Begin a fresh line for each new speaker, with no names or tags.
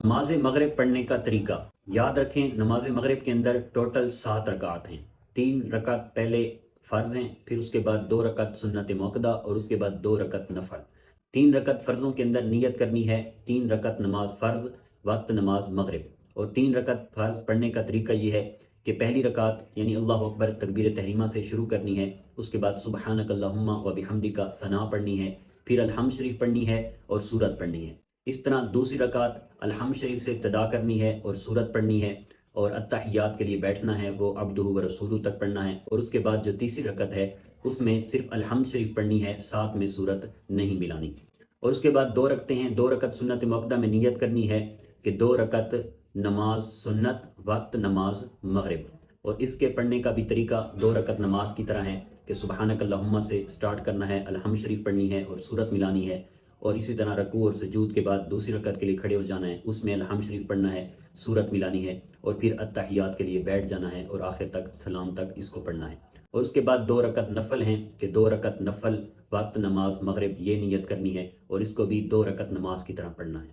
نماز مغرب پڑھنے کا طریقہ یاد رکھیں، نماز مغرب کے اندر ٹوٹل 7 رکعت ہیں۔ 3 رکعت پہلے فرض ہیں، پھر اس کے بعد 2 رکعت سنت موقدہ اور اس کے بعد 2 رکعت نفل۔ 3 رکعت فرضوں کے اندر نیت کرنی ہے، 3 رکعت نماز فرض وقت نماز مغرب، اور 3 رکعت فرض پڑھنے کا طریقہ یہ ہے کہ پہلی رکعت یعنی اللہ اکبر تکبیر تحریمہ سے شروع کرنی ہے، اس کے بعد سبحانک اللہم و بحمدک ثنا پڑھنی ہے، پھر الحمد شریف پڑھنی ہے اور سورت پڑھنی ہے۔ اس طرح دوسری رکعت الحمد شریف سے ابتدا کرنی ہے اور سورت پڑھنی ہے، اور التحیات کے لیے بیٹھنا ہے، وہ عبدہ و رسولہ تک پڑھنا ہے، اور اس کے بعد جو تیسری رکعت ہے اس میں صرف الحمد شریف پڑھنی ہے، ساتھ میں سورت نہیں ملانی۔ اور اس کے بعد 2 رکعتیں ہیں، 2 رکعت سنت موقدہ میں نیت کرنی ہے کہ 2 رکعت نماز سنت وقت نماز مغرب، اور اس کے پڑھنے کا بھی طریقہ 2 رکعت نماز کی طرح ہے کہ سبحانک اللہم سے سٹارٹ کرنا ہے، الحمد شریف پڑھنی ہے اور سورت ملانی ہے، اور اسی طرح رکوع اور سجود کے بعد دوسری رکعت کے لیے کھڑے ہو جانا ہے، اس میں الحمد شریف پڑھنا ہے، سورت ملانی ہے، اور پھر التحیات کے لیے بیٹھ جانا ہے اور آخر تک سلام تک اس کو پڑھنا ہے۔ اور اس کے بعد 2 رکعت نفل ہیں کہ 2 رکعت نفل وقت نماز مغرب، یہ نیت کرنی ہے اور اس کو بھی 2 رکعت نماز کی طرح پڑھنا ہے۔